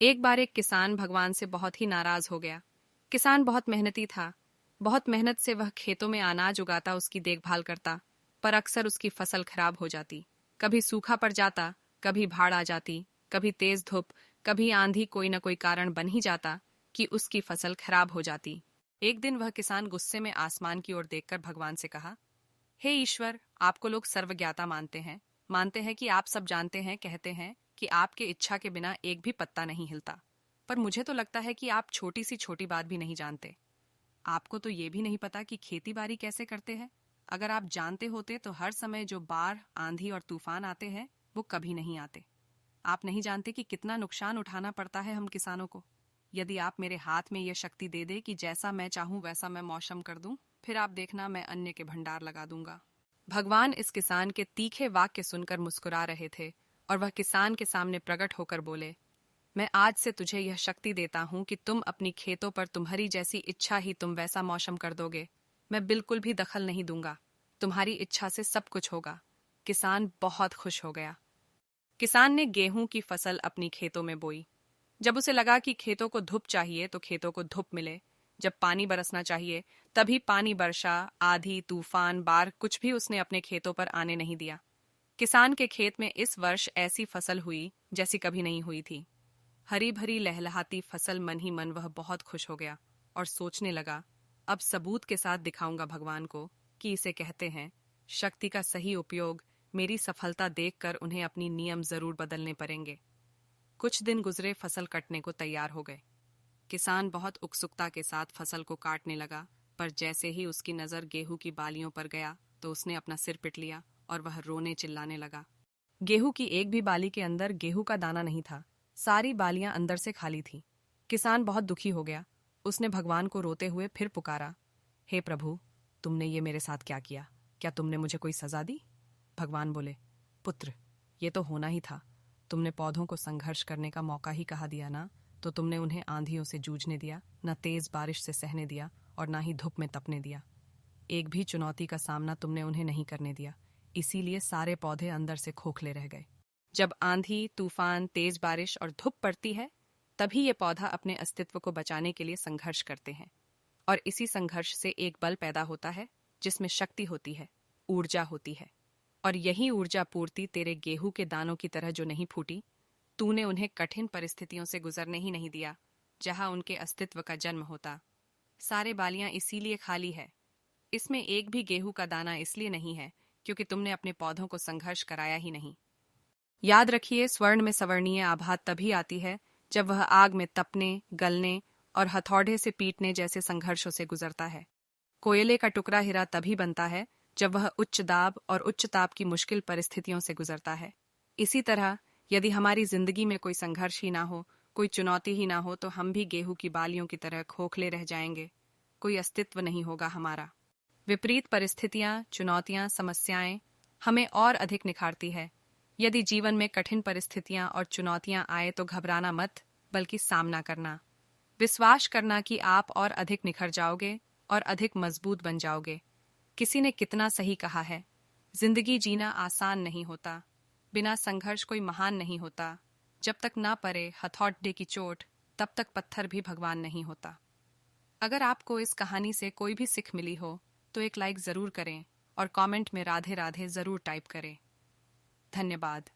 एक बार एक किसान भगवान से बहुत ही नाराज हो गया। किसान बहुत मेहनती था। बहुत मेहनत से वह खेतों में अनाज उगाता, उसकी देखभाल करता, पर अक्सर उसकी फसल खराब हो जाती। कभी सूखा पड़ जाता, कभी बाढ़ आ जाती, कभी तेज धूप, कभी आंधी, कोई न कोई कारण बन ही जाता कि उसकी फसल खराब हो जाती। एक दिन वह किसान गुस्से में आसमान की ओर देखकर भगवान से कहा, हे ईश्वर, आपको लोग सर्वज्ञाता मानते हैं कि आप सब जानते हैं, कहते हैं कि आपके इच्छा के बिना एक भी पत्ता नहीं हिलता। पर मुझे तो लगता है कि आप छोटी सी छोटी बात भी नहीं जानते। आपको तो ये भी नहीं पता कि खेती बाड़ी कैसे करते हैं। अगर आप जानते होते तो हर समय जो बाढ़, आंधी और तूफान आते हैं वो कभी नहीं आते। आप नहीं जानते कि कितना नुकसान उठाना पड़ता है हम किसानों को। यदि आप मेरे हाथ में यह शक्ति दे दे कि जैसा मैं चाहूं वैसा मैं मौसम कर दूं, फिर आप देखना, मैं अन्न के भंडार लगा दूंगा। भगवान इस किसान के तीखे वाक्य सुनकर मुस्कुरा रहे थे और वह किसान के सामने प्रकट होकर बोले, मैं आज से तुझे यह शक्ति देता हूं कि तुम अपनी खेतों पर तुम्हारी जैसी इच्छा ही तुम वैसा मौसम कर दोगे। मैं बिल्कुल भी दखल नहीं दूंगा। तुम्हारी इच्छा से सब कुछ होगा। किसान बहुत खुश हो गया। किसान ने गेहूं की फसल अपनी खेतों में बोई। जब उसे लगा कि खेतों को धूप चाहिए तो खेतों को धूप मिले, जब पानी बरसना चाहिए तभी पानी बरसा। आधी, तूफान, बाढ़ कुछ भी उसने अपने खेतों पर आने नहीं दिया। किसान के खेत में इस वर्ष ऐसी फसल हुई जैसी कभी नहीं हुई थी। हरी भरी लहलहाती फसल। मन ही मन वह बहुत खुश हो गया और सोचने लगा, अब सबूत के साथ दिखाऊंगा भगवान को कि इसे कहते हैं शक्ति का सही उपयोग। मेरी सफलता देखकर उन्हें अपनी नियम जरूर बदलने पड़ेंगे। कुछ दिन गुजरे, फसल कटने को तैयार हो गए। किसान बहुत उत्सुकता के साथ फसल को काटने लगा, पर जैसे ही उसकी नजर गेहूं की बालियों पर गया तो उसने अपना सिर पिट लिया और वह रोने चिल्लाने लगा। गेहूं की एक भी बाली के अंदर गेहूं का दाना नहीं था। सारी बालियां अंदर से खाली थी। किसान बहुत दुखी हो गया। उसने भगवान को रोते हुए फिर पुकारा, हे प्रभु, तुमने ये मेरे साथ क्या किया? क्या तुमने मुझे कोई सजा दी? भगवान बोले, पुत्र, ये तो होना ही था। तुमने पौधों को संघर्ष करने का मौका ही कहा दिया ना, तो तुमने उन्हें आंधियों से जूझने दिया, न तेज बारिश से सहने दिया और ना ही धूप में तपने दिया। एक भी चुनौती का सामना तुमने उन्हें नहीं करने दिया। इसीलिए सारे पौधे अंदर से खोखले रह गए। जब आंधी, तूफान, तेज बारिश और धूप पड़ती है, तभी ये पौधा अपने अस्तित्व को बचाने के लिए संघर्ष करते हैं। और इसी संघर्ष से एक बल पैदा होता है जिसमें शक्ति होती है, ऊर्जा होती है। और यही ऊर्जा पूर्ति तेरे गेहूं के दानों की तरह जो नहीं फूटी, तूने उन्हें कठिन परिस्थितियों से गुजरने ही नहीं दिया जहां उनके अस्तित्व का जन्म होता। सारे बालियां इसीलिए खाली है। इसमें एक भी गेहूं का दाना इसलिए नहीं है क्योंकि तुमने अपने पौधों को संघर्ष कराया ही नहीं। याद रखिए, स्वर्ण में सवर्णीय आभा तभी आती है जब वह आग में तपने, गलने और हथौड़े से पीटने जैसे संघर्षों से गुजरता है। कोयले का टुकड़ा हीरा तभी बनता है जब वह उच्च दाब और उच्च ताप की मुश्किल परिस्थितियों से गुजरता है। इसी तरह यदि हमारी जिंदगी में कोई संघर्ष ही ना हो, कोई चुनौती ही ना हो, तो हम भी गेहूं की बालियों की तरह खोखले रह जाएंगे। कोई अस्तित्व नहीं होगा हमारा। विपरीत परिस्थितियां, चुनौतियां, समस्याएं हमें और अधिक निखारती है। यदि जीवन में कठिन परिस्थितियां और चुनौतियां आए तो घबराना मत, बल्कि सामना करना। विश्वास करना कि आप और अधिक निखर जाओगे और अधिक मजबूत बन जाओगे। किसी ने कितना सही कहा है, जिंदगी जीना आसान नहीं होता। बिना संघर्ष कोई महान नहीं होता। जब तक ना पड़े हथौड़े की चोट, तब तक पत्थर भी भगवान नहीं होता। अगर आपको इस कहानी से कोई भी सीख मिली हो तो एक लाइक जरूर करें और कमेंट में राधे राधे जरूर टाइप करें। धन्यवाद।